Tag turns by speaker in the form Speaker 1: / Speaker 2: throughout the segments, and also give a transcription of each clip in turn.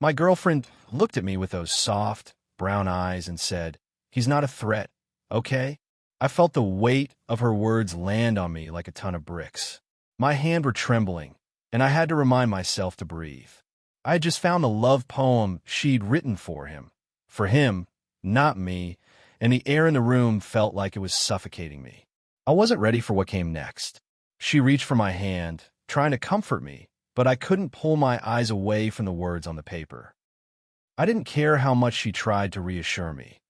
Speaker 1: My girlfriend looked at me with those soft, brown eyes and said, "He's not a threat, okay?" I felt the weight of her words land on me like a ton of bricks. My hands were trembling, and I had to remind myself to breathe. I had just found the love poem she'd written for him, not me, and the air in the room felt like it was suffocating me. I wasn't ready for what came next. She reached for my hand, trying to comfort me, but I couldn't pull my eyes away from the words on the paper. I didn't care how much she tried to reassure me.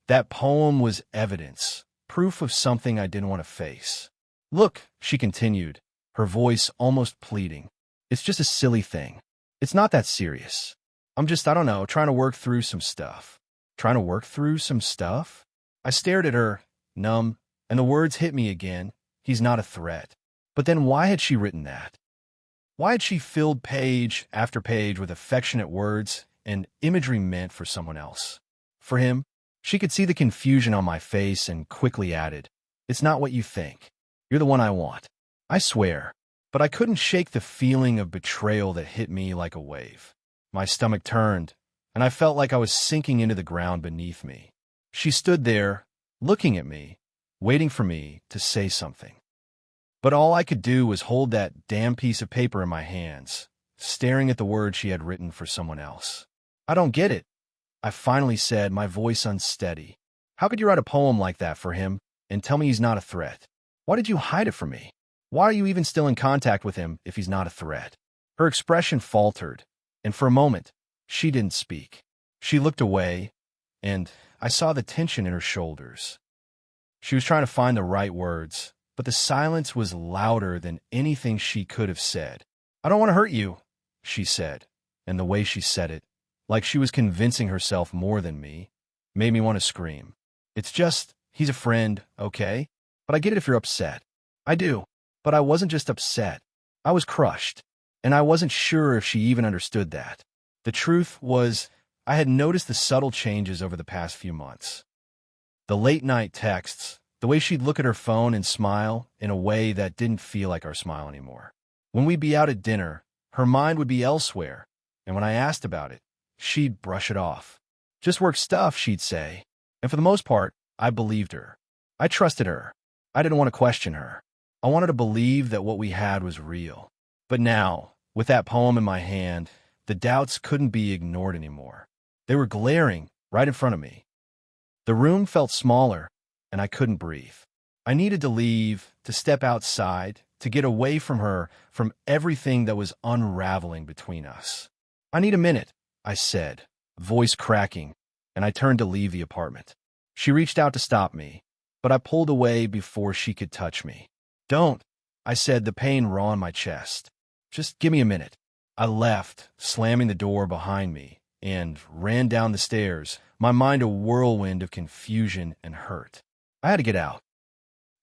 Speaker 1: That poem was evidence, proof of something I didn't want to face. "Look," she continued, her voice almost pleading. "It's just a silly thing. It's not that serious. I'm just, I don't know, trying to work through some stuff." Trying to work through some stuff? I stared at her, numb, and the words hit me again. He's not a threat. But then why had she written that? Why had she filled page after page with affectionate words and imagery meant for someone else? For him? She could see the confusion on my face and quickly added, "It's not what you think. You're the one I want. I swear." But I couldn't shake the feeling of betrayal that hit me like a wave. My stomach turned, and I felt like I was sinking into the ground beneath me. She stood there, looking at me, waiting for me to say something. But all I could do was hold that damn piece of paper in my hands, staring at the words she had written for someone else. "I don't get it," I finally said, my voice unsteady. "How could you write a poem like that for him and tell me he's not a threat? Why did you hide it from me? Why are you even still in contact with him if he's not a threat?" Her expression faltered, and for a moment, she didn't speak. She looked away, and I saw the tension in her shoulders. She was trying to find the right words, but the silence was louder than anything she could have said. "I don't want to hurt you," she said, and the way she said it, like she was convincing herself more than me, made me want to scream. "It's just, he's a friend, okay? But I get it if you're upset. I do. But I wasn't just upset. I was crushed, and I wasn't sure if she even understood that. The truth was, I had noticed the subtle changes over the past few months. The late-night texts, the way she'd look at her phone and smile in a way that didn't feel like our smile anymore. When we'd be out at dinner, her mind would be elsewhere, and when I asked about it, she'd brush it off. "Just work stuff," she'd say, and for the most part, I believed her. I trusted her. I didn't want to question her. I wanted to believe that what we had was real. But now, with that poem in my hand, the doubts couldn't be ignored anymore. They were glaring right in front of me. The room felt smaller, and I couldn't breathe. I needed to leave, to step outside, to get away from her, from everything that was unraveling between us. "I need a minute," I said, voice cracking, and I turned to leave the apartment. She reached out to stop me, but I pulled away before she could touch me. "Don't," I said, the pain raw in my chest. "Just give me a minute." I left, slamming the door behind me, and ran down the stairs, my mind a whirlwind of confusion and hurt. I had to get out.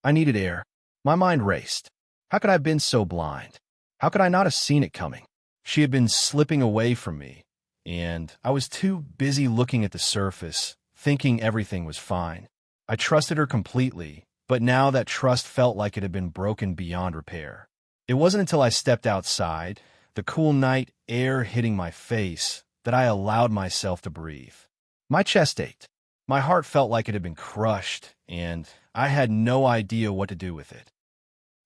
Speaker 1: I needed air. My mind raced. How could I have been so blind? How could I not have seen it coming? She had been slipping away from me, and I was too busy looking at the surface, thinking everything was fine. I trusted her completely, but now that trust felt like it had been broken beyond repair. It wasn't until I stepped outside, the cool night air hitting my face, that I allowed myself to breathe. My chest ached. My heart felt like it had been crushed, and I had no idea what to do with it.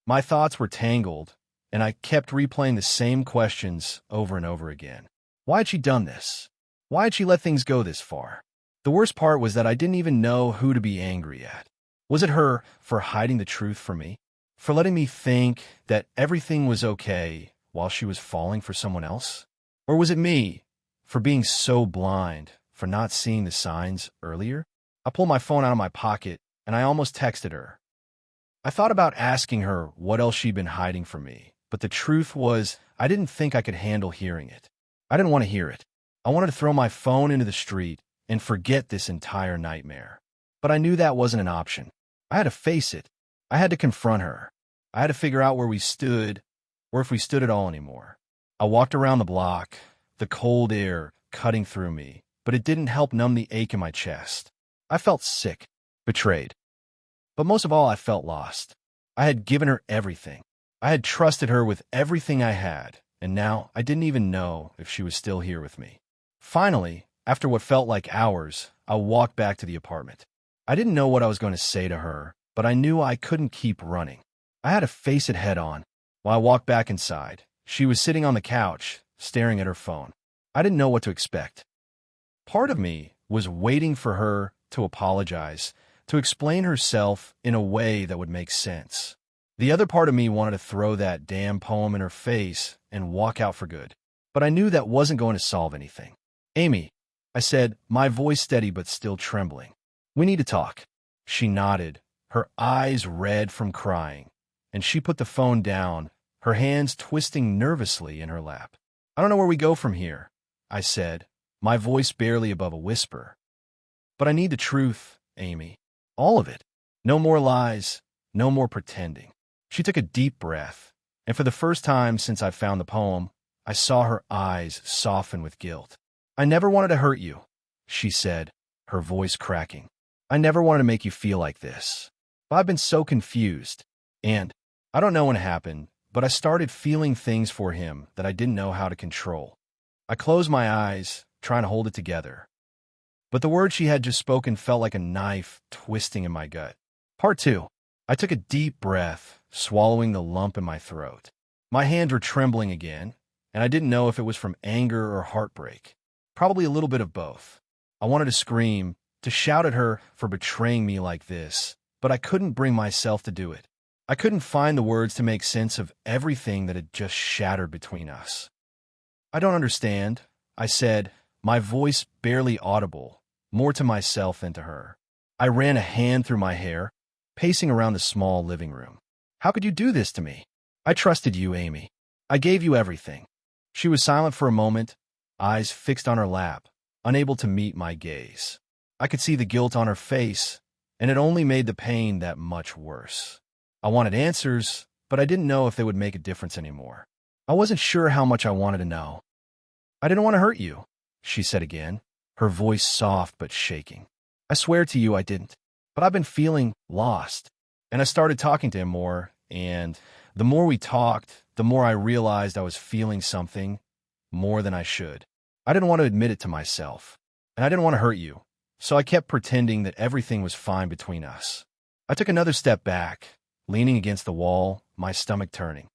Speaker 1: My thoughts were tangled, and I kept replaying the same questions over and over again. Why had she done this? Why had she let things go this far? The worst part was that I didn't even know who to be angry at. Was it her for hiding the truth from me? For letting me think that everything was okay while she was falling for someone else? Or was it me, for being so blind, for not seeing the signs earlier? I pulled my phone out of my pocket, and I almost texted her. I thought about asking her what else she'd been hiding from me, but the truth was I didn't think I could handle hearing it. I didn't want to hear it. I wanted to throw my phone into the street and forget this entire nightmare. But I knew that wasn't an option. I had to face it. I had to confront her. I had to figure out where we stood, or if we stood at all anymore. I walked around the block, the cold air cutting through me, but it didn't help numb the ache in my chest. I felt sick, betrayed. But most of all, I felt lost. I had given her everything. I had trusted her with everything I had, and now I didn't even know if she was still here with me. Finally, after what felt like hours, I walked back to the apartment. I didn't know what I was going to say to her, but I knew I couldn't keep running. I had to face it head on. While I walked back inside, she was sitting on the couch, staring at her phone. I didn't know what to expect. Part of me was waiting for her to apologize, to explain herself in a way that would make sense. The other part of me wanted to throw that damn poem in her face and walk out for good. But I knew that wasn't going to solve anything. "Amy," I said, my voice steady but still trembling. "We need to talk." She nodded, her eyes red from crying, and she put the phone down, her hands twisting nervously in her lap. "I don't know where we go from here," I said, my voice barely above a whisper. "But I need the truth, Amy. All of it. No more lies, no more pretending." She took a deep breath, and for the first time since I found the poem, I saw her eyes soften with guilt. "I never wanted to hurt you," she said, her voice cracking. "I never wanted to make you feel like this. But I've been so confused. And I don't know when it happened, but I started feeling things for him that I didn't know how to control." I closed my eyes, trying to hold it together. But the words she had just spoken felt like a knife twisting in my gut. Part 2. I took a deep breath, swallowing the lump in my throat. My hands were trembling again, and I didn't know if it was from anger or heartbreak. Probably a little bit of both. I wanted to scream, to shout at her for betraying me like this, but I couldn't bring myself to do it. I couldn't find the words to make sense of everything that had just shattered between us. "I don't understand," I said, my voice barely audible, more to myself than to her. I ran a hand through my hair, pacing around the small living room. "How could you do this to me? I trusted you, Amy. I gave you everything." She was silent for a moment, eyes fixed on her lap, unable to meet my gaze. I could see the guilt on her face, and it only made the pain that much worse. I wanted answers, but I didn't know if they would make a difference anymore. I wasn't sure how much I wanted to know. "I didn't want to hurt you," she said again, her voice soft but shaking. "I swear to you I didn't. But I've been feeling lost." And I started talking to him more, and the more we talked, the more I realized I was feeling something more than I should. I didn't want to admit it to myself, and I didn't want to hurt you, so I kept pretending that everything was fine between us. I took another step back, leaning against the wall, my stomach turning.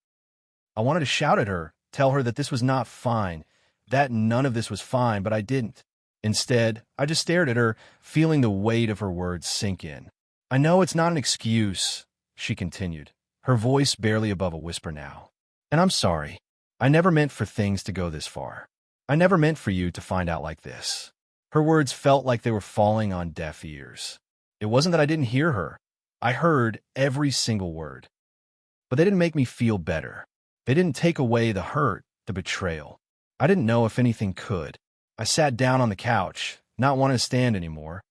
Speaker 1: I wanted to shout at her, tell her that this was not fine, that none of this was fine, but I didn't. Instead, I just stared at her, feeling the weight of her words sink in. "I know it's not an excuse," she continued, her voice barely above a whisper now. "And I'm sorry. I never meant for things to go this far. I never meant for you to find out like this." Her words felt like they were falling on deaf ears. It wasn't that I didn't hear her. I heard every single word. But they didn't make me feel better. They didn't take away the hurt, the betrayal. I didn't know if anything could. I sat down on the couch, not wanting to stand anymore,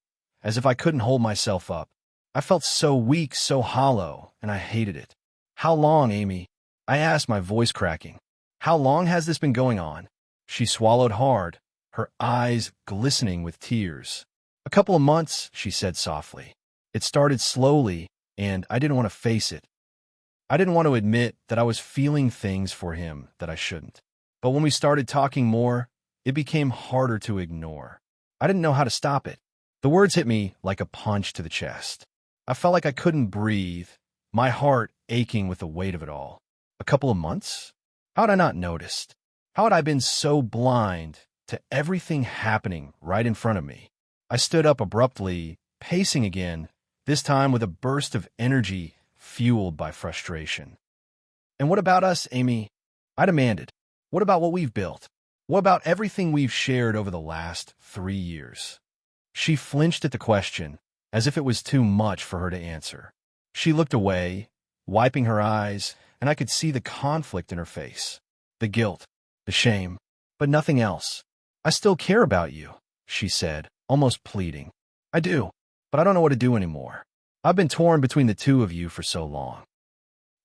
Speaker 1: as if I couldn't hold myself up. I felt so weak, so hollow, and I hated it. "How long, Amy?" I asked, my voice cracking. "How long has this been going on?" She swallowed hard, her eyes glistening with tears. "A couple of months," she said softly. "It started slowly, and I didn't want to face it. I didn't want to admit that I was feeling things for him that I shouldn't. But when we started talking more, it became harder to ignore. I didn't know how to stop it." The words hit me like a punch to the chest. I felt like I couldn't breathe, my heart aching with the weight of it all. A couple of months? How had I not noticed? How had I been so blind to everything happening right in front of me? I stood up abruptly, pacing again, this time with a burst of energy fueled by frustration. "And what about us, Amy?" I demanded. "What about what we've built? What about everything we've shared over the last 3 years?" She flinched at the question, as if it was too much for her to answer. She looked away, wiping her eyes, and I could see the conflict in her face. The guilt, the shame, but nothing else. "I still care about you," she said, almost pleading. "I do, but I don't know what to do anymore. I've been torn between the two of you for so long.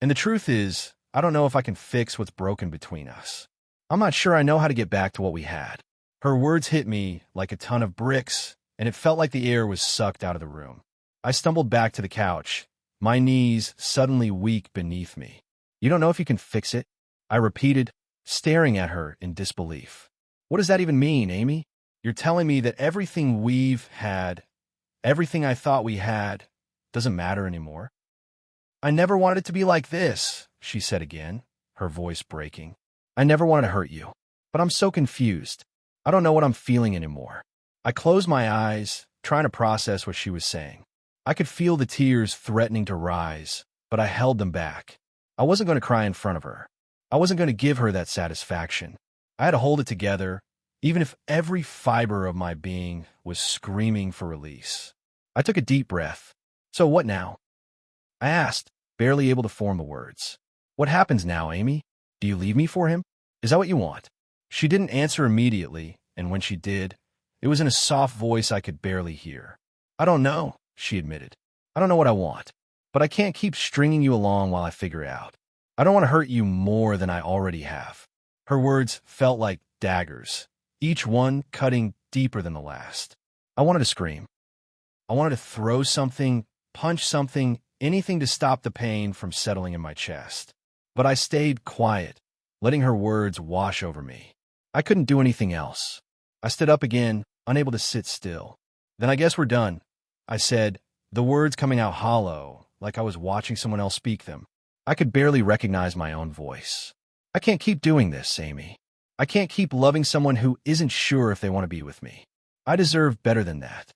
Speaker 1: And the truth is, I don't know if I can fix what's broken between us. I'm not sure I know how to get back to what we had." Her words hit me like a ton of bricks, and it felt like the air was sucked out of the room. I stumbled back to the couch, my knees suddenly weak beneath me. "You don't know if you can fix it?" I repeated, staring at her in disbelief. "What does that even mean, Amy?" You're telling me that everything we've had, everything I thought we had, doesn't matter anymore? I never wanted it to be like this, she said again, her voice breaking. I never wanted to hurt you, but I'm so confused. I don't know what I'm feeling anymore. I closed my eyes, trying to process what she was saying. I could feel the tears threatening to rise, but I held them back. I wasn't going to cry in front of her. I wasn't going to give her that satisfaction. I had to hold it together, even if every fiber of my being was screaming for release. I took a deep breath. So what now? I asked, barely able to form the words. What happens now, Amy? Do you leave me for him? Is that what you want? She didn't answer immediately, and when she did, it was in a soft voice I could barely hear. I don't know, she admitted. I don't know what I want, but I can't keep stringing you along while I figure it out. I don't want to hurt you more than I already have. Her words felt like daggers, each one cutting deeper than the last. I wanted to scream. I wanted to throw something, punch something, anything to stop the pain from settling in my chest. But I stayed quiet, letting her words wash over me. I couldn't do anything else. I stood up again, unable to sit still. Then I guess we're done, I said, the words coming out hollow, like I was watching someone else speak them. I could barely recognize my own voice. I can't keep doing this, Amy. I can't keep loving someone who isn't sure if they want to be with me. I deserve better than that.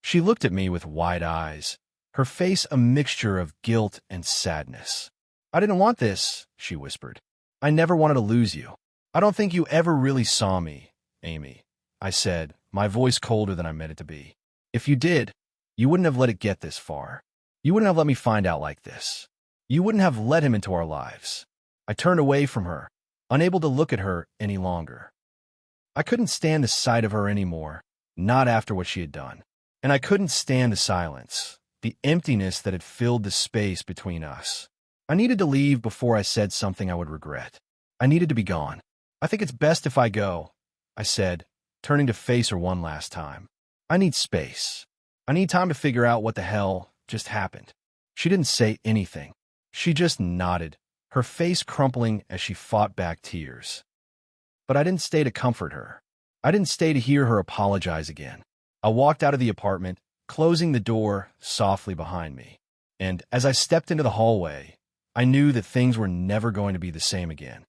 Speaker 1: She looked at me with wide eyes, her face a mixture of guilt and sadness. I didn't want this, she whispered. I never wanted to lose you. I don't think you ever really saw me, Amy, I said, my voice colder than I meant it to be. If you did, you wouldn't have let it get this far. You wouldn't have let me find out like this. You wouldn't have let him into our lives. I turned away from her, unable to look at her any longer. I couldn't stand the sight of her anymore, not after what she had done. And I couldn't stand the silence, the emptiness that had filled the space between us. I needed to leave before I said something I would regret. I needed to be gone. I think it's best if I go, I said, turning to face her one last time. I need space. I need time to figure out what the hell just happened. She didn't say anything. She just nodded, her face crumpling as she fought back tears. But I didn't stay to comfort her. I didn't stay to hear her apologize again. I walked out of the apartment, closing the door softly behind me. And as I stepped into the hallway, I knew that things were never going to be the same again.